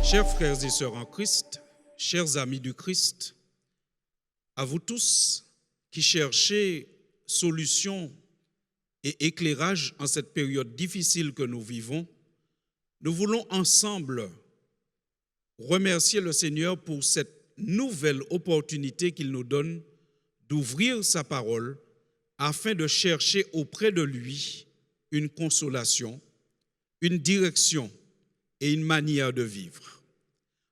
Chers frères et sœurs en Christ, chers amis du Christ, à vous tous qui cherchez solution et éclairage en cette période difficile que nous vivons, nous voulons ensemble remercier le Seigneur pour cette nouvelle opportunité qu'il nous donne d'ouvrir sa parole afin de chercher auprès de lui une consolation, une direction et une manière de vivre.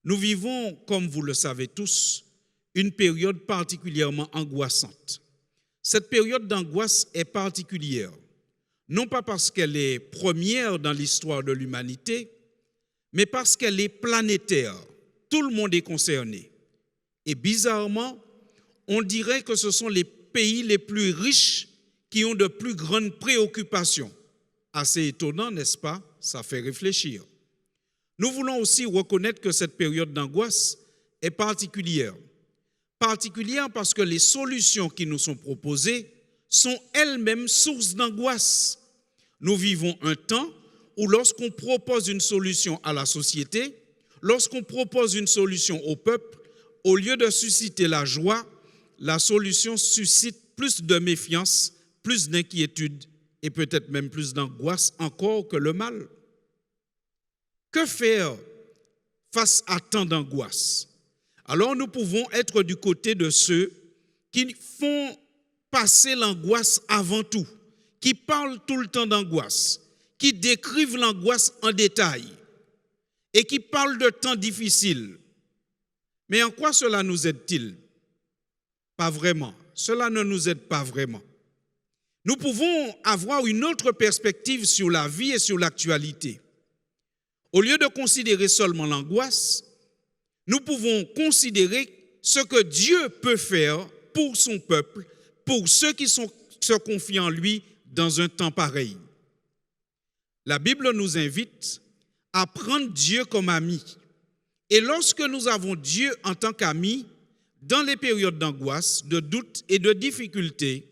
Nous vivons, comme vous le savez tous, une période particulièrement angoissante. Cette période d'angoisse est particulière, non pas parce qu'elle est première dans l'histoire de l'humanité, mais parce qu'elle est planétaire. Tout le monde est concerné. Et bizarrement, on dirait que ce sont les pays les plus riches qui ont de plus grandes préoccupations. Assez étonnant, n'est-ce pas? Ça fait réfléchir. Nous voulons aussi reconnaître que cette période d'angoisse est particulière. Particulière parce que les solutions qui nous sont proposées sont elles-mêmes source d'angoisse. Nous vivons un temps où lorsqu'on propose une solution à la société, lorsqu'on propose une solution au peuple, au lieu de susciter la joie, la solution suscite plus de méfiance, plus d'inquiétude et peut-être même plus d'angoisse encore que le mal. Que faire face à tant d'angoisse? Alors nous pouvons être du côté de ceux qui font passer l'angoisse avant tout, qui parlent tout le temps d'angoisse, qui décrivent l'angoisse en détail et qui parlent de temps difficiles. Mais en quoi cela nous aide-t-il? Pas vraiment. Cela ne nous aide pas vraiment. Nous pouvons avoir une autre perspective sur la vie et sur l'actualité. Au lieu de considérer seulement l'angoisse, nous pouvons considérer ce que Dieu peut faire pour son peuple, pour ceux qui se confient en lui dans un temps pareil. La Bible nous invite à prendre Dieu comme ami. Et lorsque nous avons Dieu en tant qu'ami, dans les périodes d'angoisse, de doute et de difficulté,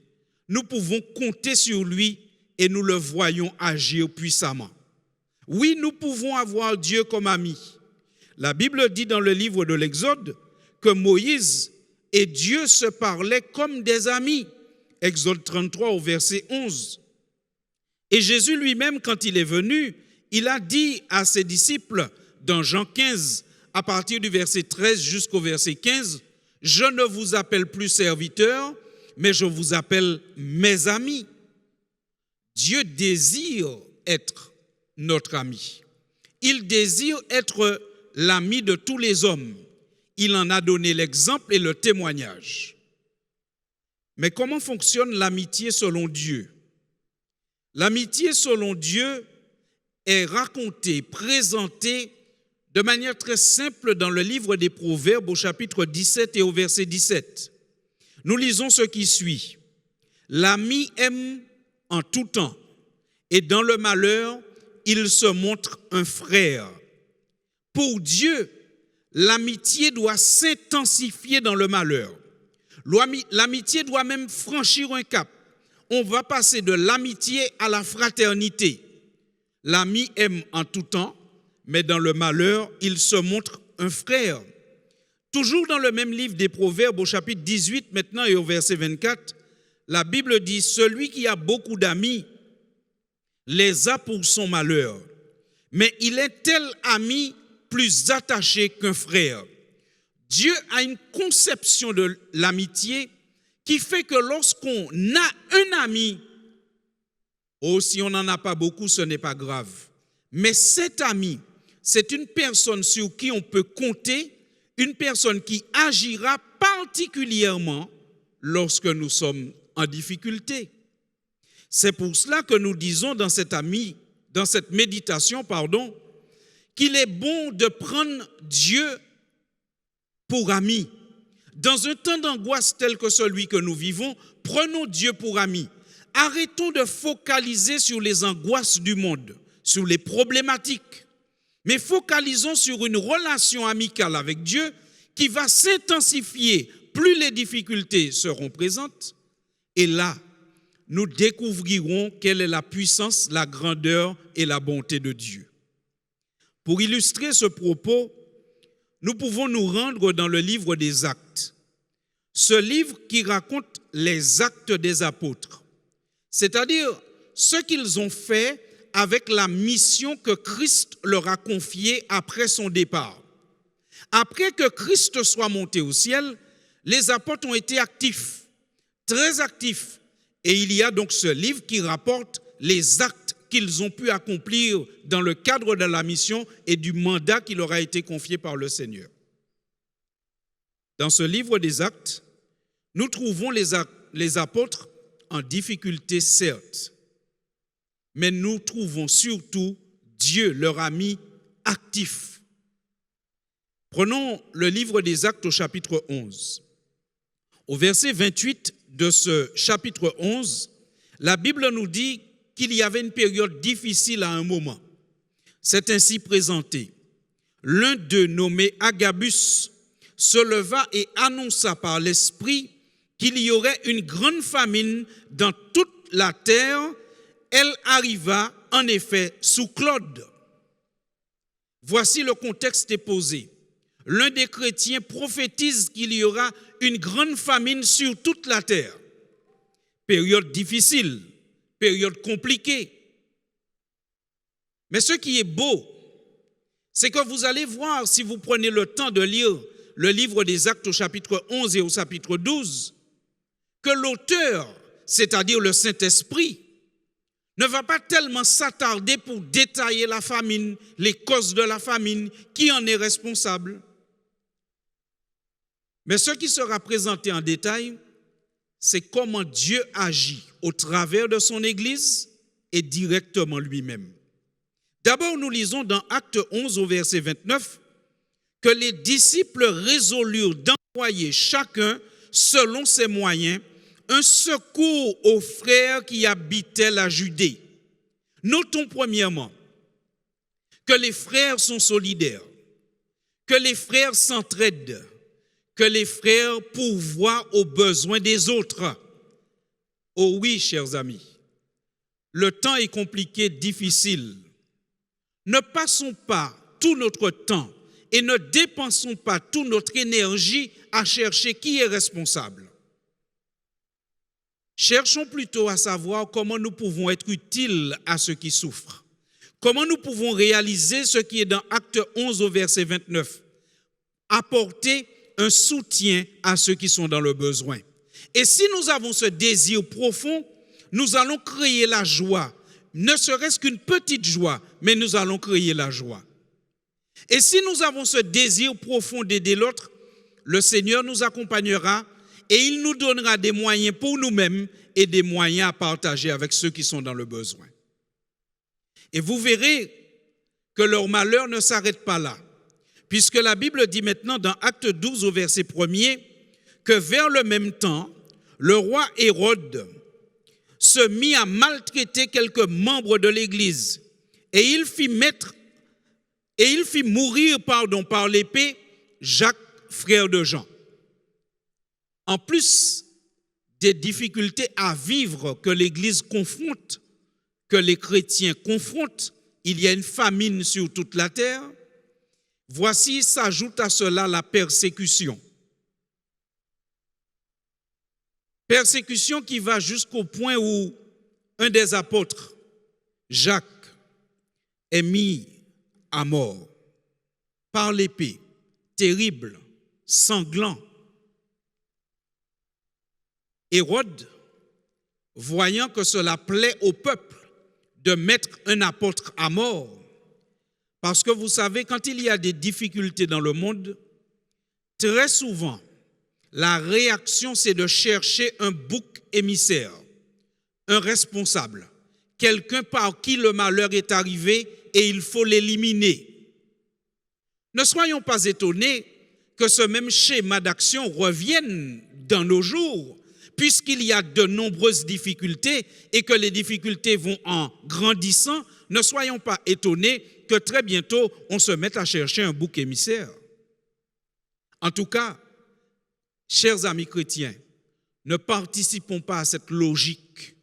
nous pouvons compter sur lui et nous le voyons agir puissamment. Oui, nous pouvons avoir Dieu comme ami. La Bible dit dans le livre de l'Exode que Moïse et Dieu se parlaient comme des amis. Exode 33 au verset 11. Et Jésus lui-même, quand il est venu, il a dit à ses disciples dans Jean 15, à partir du verset 13 jusqu'au verset 15, « Je ne vous appelle plus serviteurs, mais je vous appelle mes amis. » Dieu désire être notre ami. Il désire être l'ami de tous les hommes. Il en a donné l'exemple et le témoignage. Mais comment fonctionne l'amitié selon Dieu? L'amitié selon Dieu est racontée, présentée de manière très simple dans le livre des Proverbes au chapitre 17 et au verset 17. Nous lisons ce qui suit. « L'ami aime en tout temps, et dans le malheur, il se montre un frère. » Pour Dieu, l'amitié doit s'intensifier dans le malheur. L'amitié doit même franchir un cap. On va passer de l'amitié à la fraternité. L'ami aime en tout temps, mais dans le malheur, il se montre un frère. Toujours dans le même livre des Proverbes, au chapitre 18 maintenant et au verset 24, la Bible dit « Celui qui a beaucoup d'amis les a pour son malheur, mais il est tel ami plus attaché qu'un frère. » Dieu a une conception de l'amitié qui fait que lorsqu'on a un ami, si on n'en a pas beaucoup, ce n'est pas grave. Mais cet ami, c'est une personne sur qui on peut compter, une personne qui agira particulièrement lorsque nous sommes en difficulté. C'est pour cela que nous disons dans cette méditation, qu'il est bon de prendre Dieu pour ami. Dans un temps d'angoisse tel que celui que nous vivons, prenons Dieu pour ami. Arrêtons de focaliser sur les angoisses du monde, sur les problématiques, mais focalisons sur une relation amicale avec Dieu qui va s'intensifier plus les difficultés seront présentes. Et là, nous découvrirons quelle est la puissance, la grandeur et la bonté de Dieu. Pour illustrer ce propos, nous pouvons nous rendre dans le livre des Actes. Ce livre qui raconte les actes des apôtres, c'est-à-dire ce qu'ils ont fait avec la mission que Christ leur a confiée après son départ. Après que Christ soit monté au ciel, les apôtres ont été actifs, très actifs. Et il y a donc ce livre qui rapporte les actes qu'ils ont pu accomplir dans le cadre de la mission et du mandat qui leur a été confié par le Seigneur. Dans ce livre des Actes, nous trouvons les apôtres en difficulté, certes, mais nous trouvons surtout Dieu, leur ami, actif. Prenons le livre des Actes au chapitre 11. Au verset 28 de ce chapitre 11, la Bible nous dit qu'il y avait une période difficile à un moment. C'est ainsi présenté. L'un d'eux, nommé Agabus, se leva et annonça par l'Esprit qu'il y aurait une grande famine dans toute la terre. Elle arriva en effet sous Claude. Voici le contexte est posé. L'un des chrétiens prophétise qu'il y aura une grande famine sur toute la terre. Période difficile, période compliquée. Mais ce qui est beau, c'est que vous allez voir, si vous prenez le temps de lire le livre des Actes au chapitre 11 et au chapitre 12, que l'auteur, c'est-à-dire le Saint-Esprit, ne va pas tellement s'attarder pour détailler la famine, les causes de la famine, qui en est responsable. Mais ce qui sera présenté en détail, c'est comment Dieu agit au travers de son Église et directement lui-même. D'abord, nous lisons dans Acte 11 au verset 29 que les disciples résolurent d'envoyer chacun, selon ses moyens, un secours aux frères qui habitaient la Judée. Notons premièrement que les frères sont solidaires, que les frères s'entraident, que les frères pourvoient aux besoins des autres. Oh oui, chers amis, le temps est compliqué, difficile. Ne passons pas tout notre temps et ne dépensons pas toute notre énergie à chercher qui est responsable. Cherchons plutôt à savoir comment nous pouvons être utiles à ceux qui souffrent. Comment nous pouvons réaliser ce qui est dans Acte 11 au verset 29. Apporter un soutien à ceux qui sont dans le besoin. Et si nous avons ce désir profond, nous allons créer la joie. Ne serait-ce qu'une petite joie, mais nous allons créer la joie. Et si nous avons ce désir profond d'aider l'autre, le Seigneur nous accompagnera et il nous donnera des moyens pour nous-mêmes et des moyens à partager avec ceux qui sont dans le besoin. Et vous verrez que leur malheur ne s'arrête pas là, puisque la Bible dit maintenant dans Acte 12 au verset 1er que vers le même temps, le roi Hérode se mit à maltraiter quelques membres de l'Église et il fit mourir par l'épée Jacques, frère de Jean. En plus des difficultés à vivre que l'Église confronte, que les chrétiens confrontent, il y a une famine sur toute la terre. Voici s'ajoute à cela la persécution. Persécution qui va jusqu'au point où un des apôtres, Jacques, est mis à mort par l'épée, terrible, sanglant. Hérode, voyant que cela plaît au peuple de mettre un apôtre à mort, parce que vous savez, quand il y a des difficultés dans le monde, très souvent, la réaction, c'est de chercher un bouc émissaire, un responsable, quelqu'un par qui le malheur est arrivé et il faut l'éliminer. Ne soyons pas étonnés que ce même schéma d'action revienne dans nos jours, puisqu'il y a de nombreuses difficultés et que les difficultés vont en grandissant. Ne soyons pas étonnés que très bientôt, on se mette à chercher un bouc émissaire. En tout cas, chers amis chrétiens, ne participons pas à cette logique.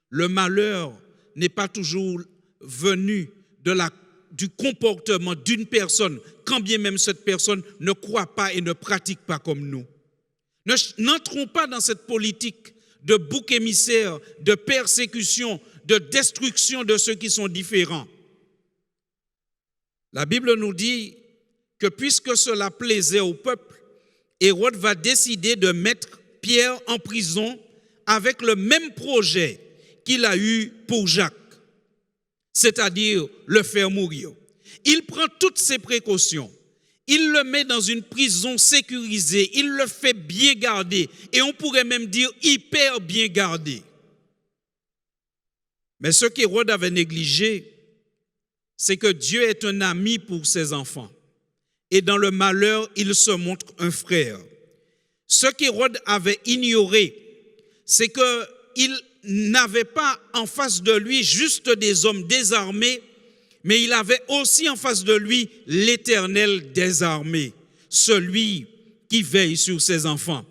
Le malheur n'est pas toujours venu de la du comportement d'une personne, quand bien même cette personne ne croit pas et ne pratique pas comme nous. N'entrons pas dans cette politique de bouc émissaire, de persécution, de destruction de ceux qui sont différents. La Bible nous dit que puisque cela plaisait au peuple, Hérode va décider de mettre Pierre en prison avec le même projet qu'il a eu pour Jacques, c'est-à-dire le faire mourir. Il prend toutes ses précautions. Il le met dans une prison sécurisée, il le fait bien garder, et on pourrait même dire hyper bien gardé. Mais ce qu'Hérode avait négligé, c'est que Dieu est un ami pour ses enfants. Et dans le malheur, il se montre un frère. Ce qu'Hérode avait ignoré, c'est qu'il n'avait pas en face de lui juste des hommes désarmés, mais il avait aussi en face de lui l'Éternel des armées, celui qui veille sur ses enfants.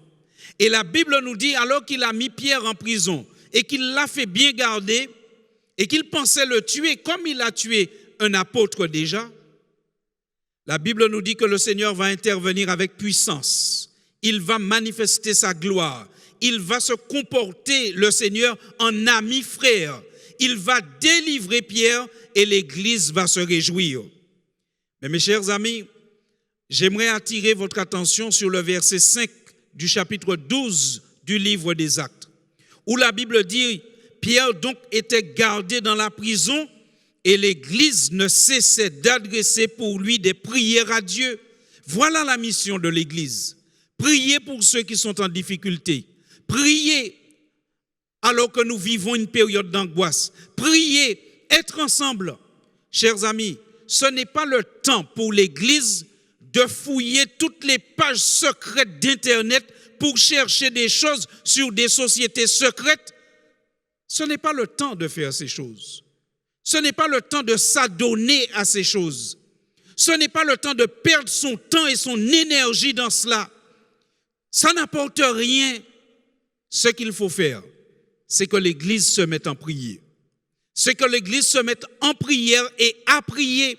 Et la Bible nous dit, alors qu'il a mis Pierre en prison et qu'il l'a fait bien garder et qu'il pensait le tuer comme il a tué un apôtre déjà, la Bible nous dit que le Seigneur va intervenir avec puissance. Il va manifester sa gloire. Il va se comporter, le Seigneur, en ami frère. Il va délivrer Pierre et l'Église va se réjouir. Mais mes chers amis, j'aimerais attirer votre attention sur le verset 5 du chapitre 12 du livre des Actes, où la Bible dit, Pierre donc était gardé dans la prison et l'Église ne cessait d'adresser pour lui des prières à Dieu. Voilà la mission de l'Église. Prier pour ceux qui sont en difficulté. Prier alors que nous vivons une période d'angoisse. Prier, être ensemble. Chers amis, ce n'est pas le temps pour l'Église de fouiller toutes les pages secrètes d'Internet pour chercher des choses sur des sociétés secrètes. Ce n'est pas le temps de faire ces choses. Ce n'est pas le temps de s'adonner à ces choses. Ce n'est pas le temps de perdre son temps et son énergie dans cela. Ça n'apporte rien. Ce qu'il faut faire, c'est que l'Église se mette en prière. C'est que l'Église se mette en prière et à prier.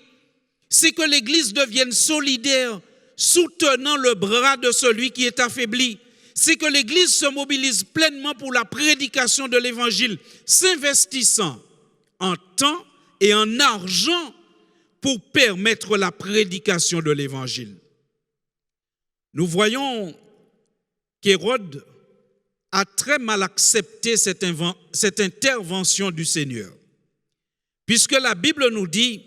C'est que l'Église devienne solidaire, soutenant le bras de celui qui est affaibli. C'est que l'Église se mobilise pleinement pour la prédication de l'Évangile, s'investissant en temps et en argent pour permettre la prédication de l'Évangile. Nous voyons qu'Hérode a très mal accepté cette intervention du Seigneur. Puisque la Bible nous dit,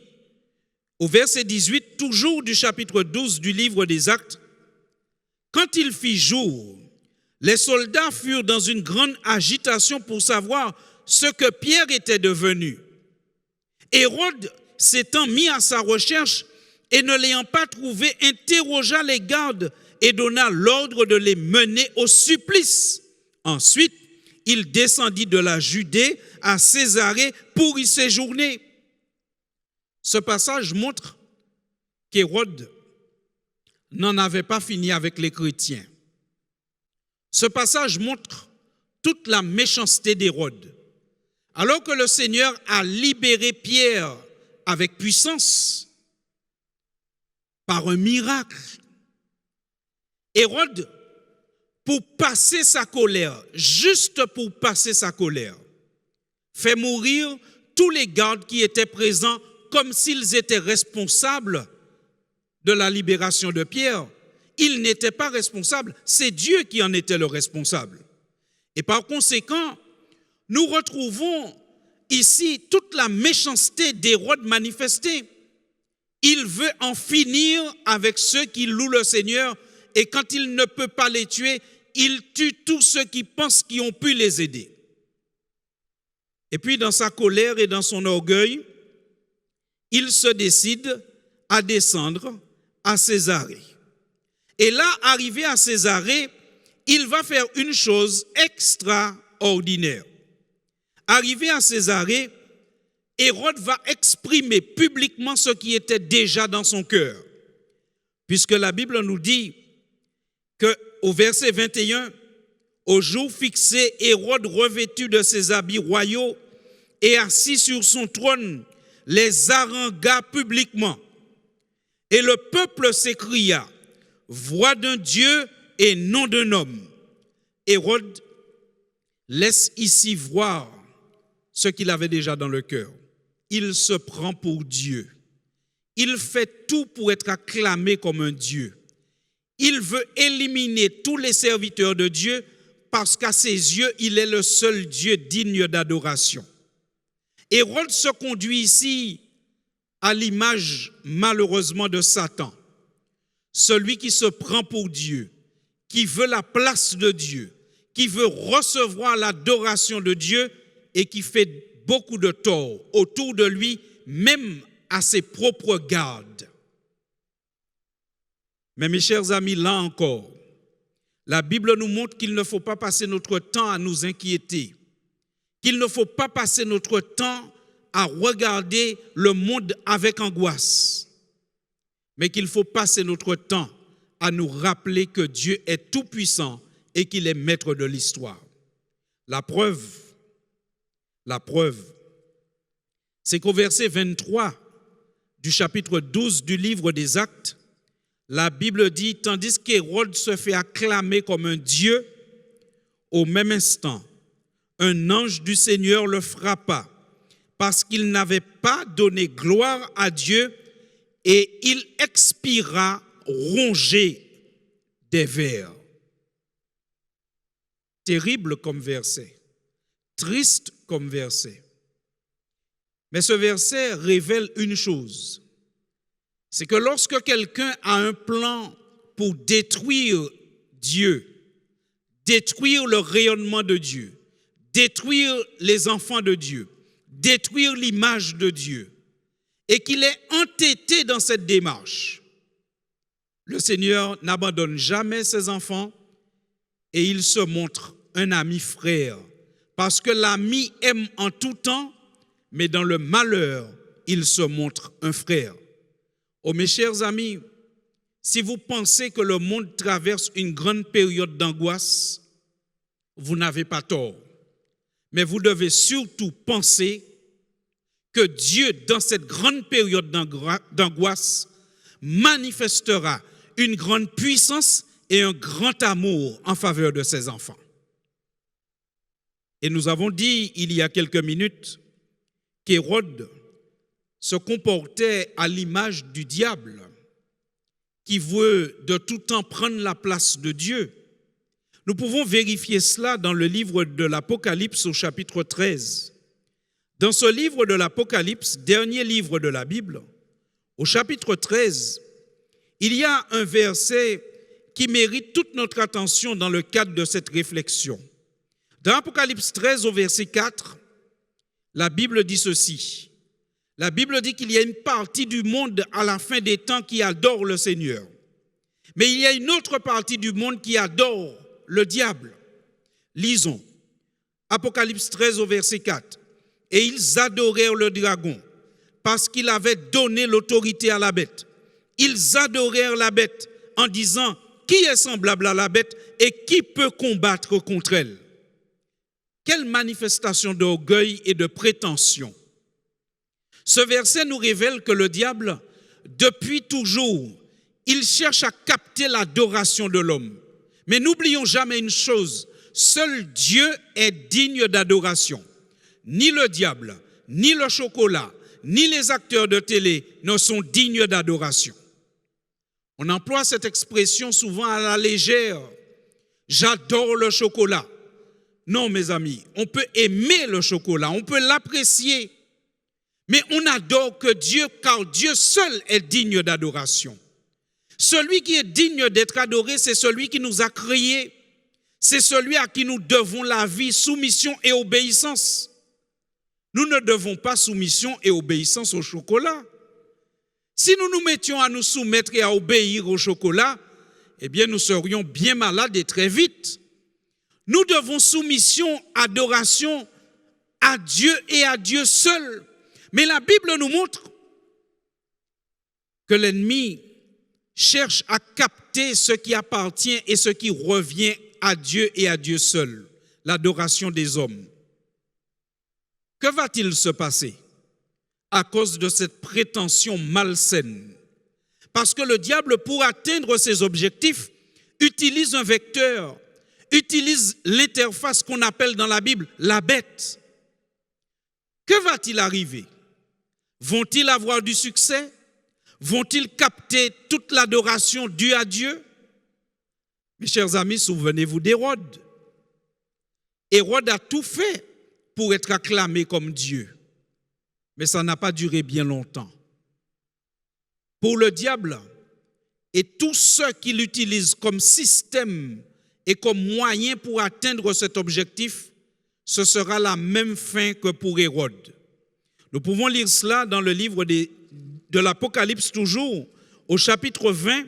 au verset 18, toujours du chapitre 12 du livre des Actes, quand il fit jour, les soldats furent dans une grande agitation pour savoir ce que Pierre était devenu. Hérode, s'étant mis à sa recherche et ne l'ayant pas trouvé, interrogea les gardes et donna l'ordre de les mener au supplice. Ensuite, il descendit de la Judée à Césarée pour y séjourner. Ce passage montre qu'Hérode n'en avait pas fini avec les chrétiens. Ce passage montre toute la méchanceté d'Hérode. Alors que le Seigneur a libéré Pierre avec puissance, par un miracle, Hérode, pour passer sa colère, juste pour passer sa colère, fait mourir tous les gardes qui étaient présents comme s'ils étaient responsables de la libération de Pierre. Ils n'étaient pas responsables, c'est Dieu qui en était le responsable. Et par conséquent, nous retrouvons ici toute la méchanceté d'Hérode manifestée. Il veut en finir avec ceux qui louent le Seigneur et quand il ne peut pas les tuer, il tue tous ceux qui pensent qu'ils ont pu les aider. Et puis dans sa colère et dans son orgueil, il se décide à descendre à Césarée. Et là, arrivé à Césarée, il va faire une chose extraordinaire. Arrivé à Césarée, Hérode va exprimer publiquement ce qui était déjà dans son cœur. Puisque la Bible nous dit qu'au verset 21, au jour fixé, Hérode, revêtu de ses habits royaux et assis sur son trône, les harangua publiquement. Et le peuple s'écria, voix d'un Dieu et non d'un homme. Hérode laisse ici voir ce qu'il avait déjà dans le cœur. Il se prend pour Dieu. Il fait tout pour être acclamé comme un Dieu. Il veut éliminer tous les serviteurs de Dieu parce qu'à ses yeux, il est le seul Dieu digne d'adoration. Hérode se conduit ici à l'image, malheureusement, de Satan, celui qui se prend pour Dieu, qui veut la place de Dieu, qui veut recevoir l'adoration de Dieu et qui fait beaucoup de tort autour de lui, même à ses propres gardes. Mais mes chers amis, là encore, la Bible nous montre qu'il ne faut pas passer notre temps à nous inquiéter, qu'il ne faut pas passer notre temps à regarder le monde avec angoisse, mais qu'il faut passer notre temps à nous rappeler que Dieu est tout-puissant et qu'il est maître de l'histoire. La preuve, c'est qu'au verset 23 du chapitre 12 du livre des Actes, la Bible dit, tandis qu'Hérode se fait acclamer comme un Dieu, au même instant, un ange du Seigneur le frappa, parce qu'il n'avait pas donné gloire à Dieu, et il expira rongé des vers. Terrible comme verset, triste comme verset. Mais ce verset révèle une chose, c'est que lorsque quelqu'un a un plan pour détruire Dieu, détruire le rayonnement de Dieu, détruire les enfants de Dieu, détruire l'image de Dieu, et qu'il est entêté dans cette démarche, le Seigneur n'abandonne jamais ses enfants et il se montre un ami frère, parce que l'ami aime en tout temps, mais dans le malheur, il se montre un frère. Oh mes chers amis, si vous pensez que le monde traverse une grande période d'angoisse, vous n'avez pas tort. Mais vous devez surtout penser que Dieu, dans cette grande période d'angoisse, manifestera une grande puissance et un grand amour en faveur de ses enfants. Et nous avons dit il y a quelques minutes qu'Hérode se comportait à l'image du diable qui veut de tout temps prendre la place de Dieu. Nous pouvons vérifier cela dans le livre de l'Apocalypse au chapitre 13. Dans ce livre de l'Apocalypse, dernier livre de la Bible, au chapitre 13, il y a un verset qui mérite toute notre attention dans le cadre de cette réflexion. Dans Apocalypse 13 au verset 4, la Bible dit ceci. La Bible dit qu'il y a une partie du monde à la fin des temps qui adore le Seigneur. Mais il y a une autre partie du monde qui adore le diable. Lisons. Apocalypse 13 au verset 4. Et ils adorèrent le dragon parce qu'il avait donné l'autorité à la bête. Ils adorèrent la bête en disant, qui est semblable à la bête et qui peut combattre contre elle? Quelle manifestation d'orgueil et de prétention! Ce verset nous révèle que le diable, depuis toujours, il cherche à capter l'adoration de l'homme. Mais n'oublions jamais une chose, seul Dieu est digne d'adoration. Ni le diable, ni le chocolat, ni les acteurs de télé ne sont dignes d'adoration. On emploie cette expression souvent à la légère. J'adore le chocolat. Non, mes amis, on peut aimer le chocolat, on peut l'apprécier, mais on n'adore que Dieu, car Dieu seul est digne d'adoration. Celui qui est digne d'être adoré, c'est celui qui nous a créés, c'est celui à qui nous devons la vie, soumission et obéissance. Nous ne devons pas soumission et obéissance au chocolat. Si nous nous mettions à nous soumettre et à obéir au chocolat, eh bien nous serions bien malades et très vite. Nous devons soumission, adoration à Dieu et à Dieu seul. Mais la Bible nous montre que l'ennemi cherche à capter ce qui appartient et ce qui revient à Dieu et à Dieu seul, l'adoration des hommes. Que va-t-il se passer? à cause de cette prétention malsaine. Parce que le diable, pour atteindre ses objectifs, utilise un vecteur, utilise l'interface qu'on appelle dans la Bible la bête. Que va-t-il arriver? Vont-ils avoir du succès? Vont-ils capter toute l'adoration due à Dieu? Mes chers amis, souvenez-vous d'Hérode. Hérode a tout fait pour être acclamé comme Dieu. Mais ça n'a pas duré bien longtemps. Pour le diable et tous ceux qui l'utilisent comme système et comme moyen pour atteindre cet objectif, ce sera la même fin que pour Hérode. Nous pouvons lire cela dans le livre de l'Apocalypse toujours, au chapitre 20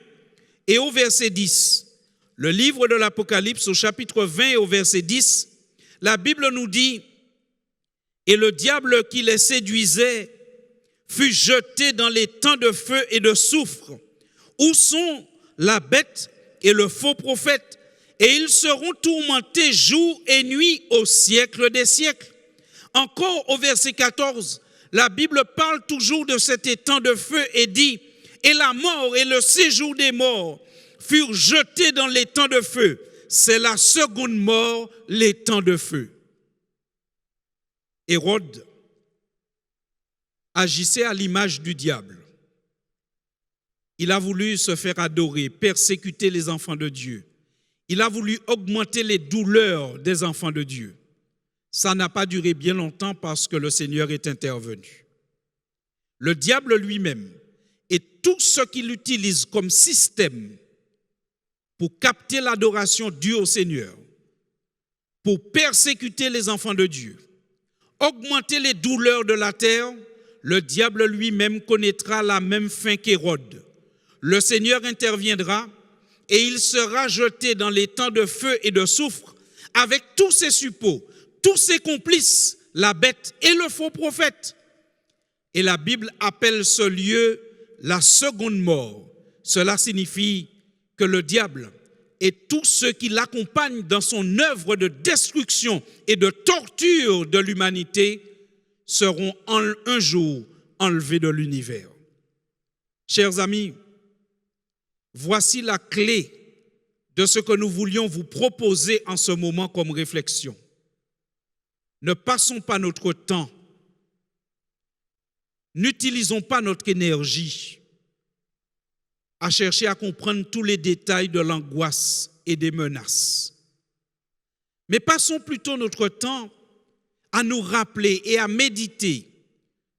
et au verset 10. Le livre de l'Apocalypse au chapitre 20 et au verset 10, la Bible nous dit « Et le diable qui les séduisait fut jeté dans les temps de feu et de soufre, où sont la bête et le faux prophète, et ils seront tourmentés jour et nuit au siècle des siècles. » Encore au verset 14, la Bible parle toujours de cet étang de feu et dit « Et la mort et le séjour des morts furent jetés dans l'étang de feu. » C'est la seconde mort, l'étang de feu. Hérode agissait à l'image du diable. Il a voulu se faire adorer, persécuter les enfants de Dieu. Il a voulu augmenter les douleurs des enfants de Dieu. Ça n'a pas duré bien longtemps parce que le Seigneur est intervenu. Le diable lui-même et tout ce qu'il utilise comme système pour capter l'adoration due au Seigneur, pour persécuter les enfants de Dieu, augmenter les douleurs de la terre, le diable lui-même connaîtra la même fin qu'Hérode. Le Seigneur interviendra et il sera jeté dans les temps de feu et de soufre avec tous ses suppôts, tous ses complices, la bête et le faux prophète. Et la Bible appelle ce lieu la seconde mort. Cela signifie que le diable et tous ceux qui l'accompagnent dans son œuvre de destruction et de torture de l'humanité seront un jour enlevés de l'univers. Chers amis, voici la clé de ce que nous voulions vous proposer en ce moment comme réflexion. Ne passons pas notre temps, n'utilisons pas notre énergie à chercher à comprendre tous les détails de l'angoisse et des menaces. Mais passons plutôt notre temps à nous rappeler et à méditer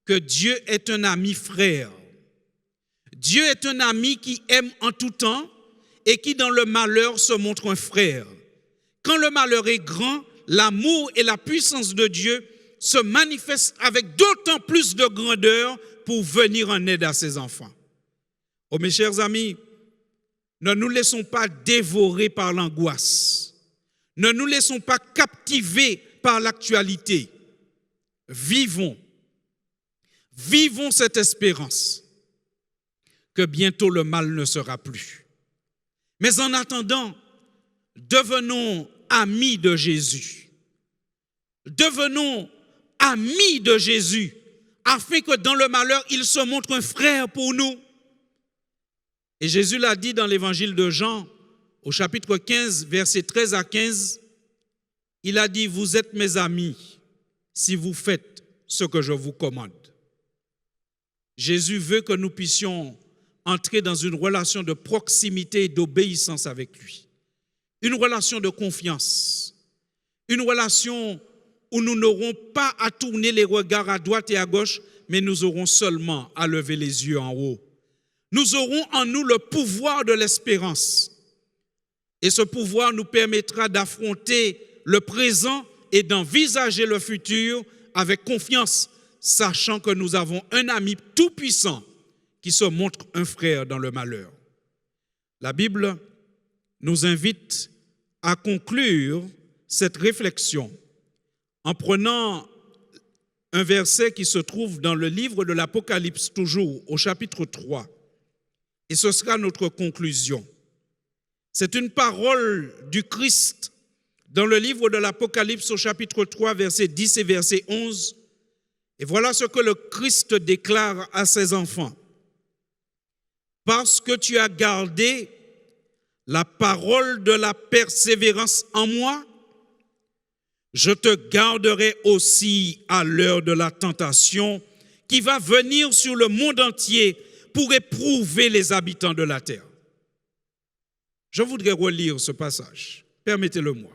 que Dieu est un ami frère. Dieu est un ami qui aime en tout temps et qui dans le malheur se montre un frère. Quand le malheur est grand, l'amour et la puissance de Dieu se manifestent avec d'autant plus de grandeur pour venir en aide à ses enfants. Oh mes chers amis, ne nous laissons pas dévorer par l'angoisse. Ne nous laissons pas captiver par l'actualité. Vivons cette espérance que bientôt le mal ne sera plus. Mais en attendant, devenons amis de Jésus. Devenons amis de Jésus afin que dans le malheur, il se montre un frère pour nous. Et Jésus l'a dit dans l'évangile de Jean, au chapitre 15, versets 13 à 15, il a dit « Vous êtes mes amis si vous faites ce que je vous commande ». Jésus veut que nous puissions entrer dans une relation de proximité et d'obéissance avec lui. Une relation de confiance. Une relation où nous n'aurons pas à tourner les regards à droite et à gauche, mais nous aurons seulement à lever les yeux en haut. Nous aurons en nous le pouvoir de l'espérance. Et ce pouvoir nous permettra d'affronter le présent et d'envisager le futur avec confiance, sachant que nous avons un ami tout-puissant qui se montre un frère dans le malheur. La Bible nous invite à conclure cette réflexion en prenant un verset qui se trouve dans le livre de l'Apocalypse, toujours au chapitre 3. Et ce sera notre conclusion. C'est une parole du Christ dans le livre de l'Apocalypse au chapitre 3, verset 10 et verset 11. Et Et voilà ce que le Christ déclare à ses enfants. Parce que tu as gardé la parole de la persévérance en moi, je te garderai aussi à l'heure de la tentation qui va venir sur le monde entier pour éprouver les habitants de la terre. Je voudrais relire ce passage. Permettez-le-moi.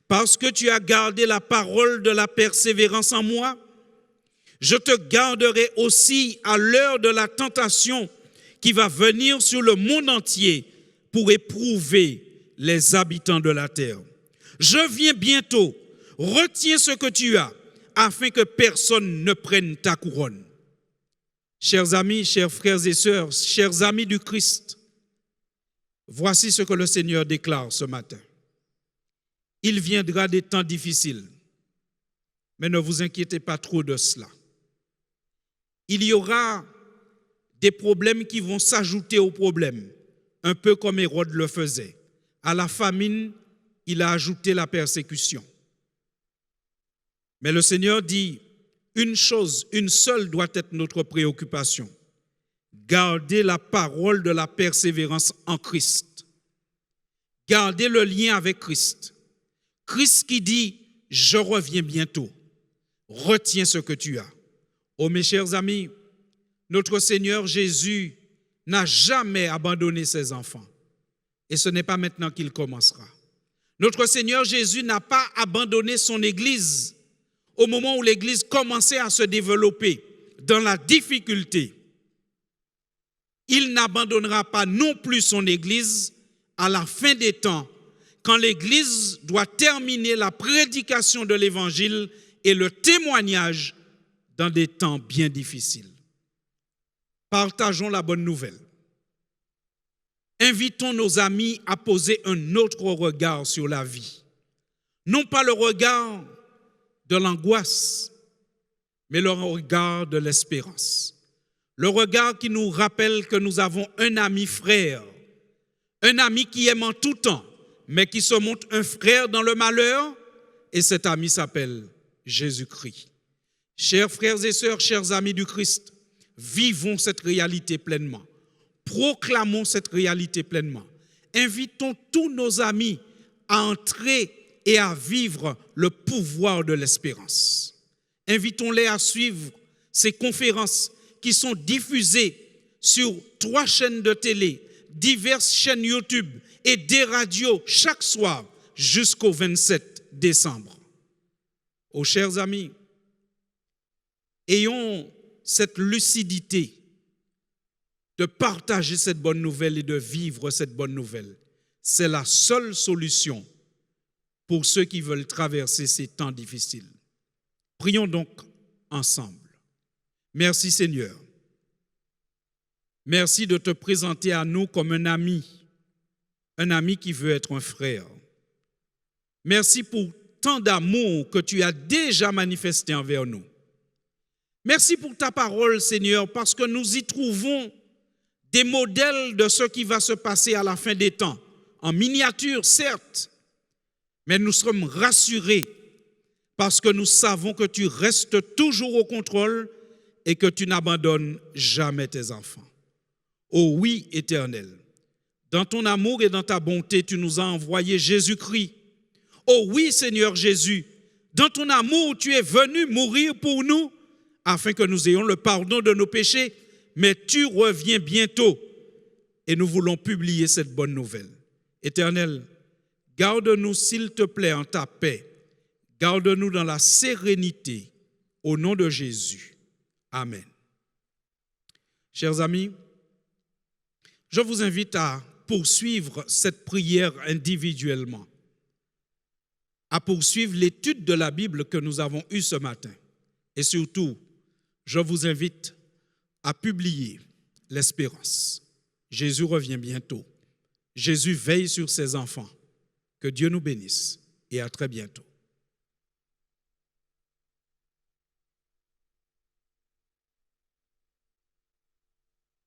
Parce que tu as gardé la parole de la persévérance en moi, je te garderai aussi à l'heure de la tentation qui va venir sur le monde entier pour éprouver les habitants de la terre. Je viens bientôt, retiens ce que tu as, afin que personne ne prenne ta couronne. Chers amis, chers frères et sœurs, chers amis du Christ, voici ce que le Seigneur déclare ce matin. Il viendra des temps difficiles, mais ne vous inquiétez pas trop de cela. Il y aura des problèmes qui vont s'ajouter aux problèmes, un peu comme Hérode le faisait. À la famine, il a ajouté la persécution. Mais le Seigneur dit, une chose, une seule doit être notre préoccupation. Garder la parole de la persévérance en Christ. Garder le lien avec Christ. Christ qui dit, je reviens bientôt. Retiens ce que tu as. Oh mes chers amis, notre Seigneur Jésus n'a jamais abandonné ses enfants. Et ce n'est pas maintenant qu'il commencera. Notre Seigneur Jésus n'a pas abandonné son Église au moment où l'Église commençait à se développer dans la difficulté. Il n'abandonnera pas non plus son Église à la fin des temps, quand l'Église doit terminer la prédication de l'Évangile et le témoignage dans des temps bien difficiles. Partageons la bonne nouvelle. Invitons nos amis à poser un autre regard sur la vie. Non pas le regard de l'angoisse, mais le regard de l'espérance. Le regard qui nous rappelle que nous avons un ami frère, un ami qui aime en tout temps, mais qui se montre un frère dans le malheur, et cet ami s'appelle Jésus-Christ. Chers frères et sœurs, chers amis du Christ, vivons cette réalité pleinement. Proclamons cette réalité pleinement. Invitons tous nos amis à entrer et à vivre le pouvoir de l'espérance. Invitons-les à suivre ces conférences qui sont diffusées sur 3 chaînes de télé, diverses chaînes YouTube et des radios chaque soir jusqu'au 27 décembre. Oh chers amis, ayons cette lucidité de partager cette bonne nouvelle et de vivre cette bonne nouvelle. C'est la seule solution pour ceux qui veulent traverser ces temps difficiles. Prions donc ensemble. Merci Seigneur. Merci de te présenter à nous comme un ami qui veut être un frère. Merci pour tant d'amour que tu as déjà manifesté envers nous. Merci pour ta parole, Seigneur, parce que nous y trouvons des modèles de ce qui va se passer à la fin des temps. En miniature, certes, mais nous sommes rassurés parce que nous savons que tu restes toujours au contrôle et que tu n'abandonnes jamais tes enfants. Oh oui, Éternel, dans ton amour et dans ta bonté, tu nous as envoyé Jésus-Christ. Oh oui, Seigneur Jésus, dans ton amour, tu es venu mourir pour nous afin que nous ayons le pardon de nos péchés, mais tu reviens bientôt et nous voulons publier cette bonne nouvelle. Éternel, garde-nous s'il te plaît en ta paix, garde-nous dans la sérénité, au nom de Jésus. Amen. Chers amis, je vous invite à poursuivre cette prière individuellement, à poursuivre l'étude de la Bible que nous avons eue ce matin. Et surtout, je vous invite à publier l'espérance. Jésus revient bientôt. Jésus veille sur ses enfants. Que Dieu nous bénisse et à très bientôt.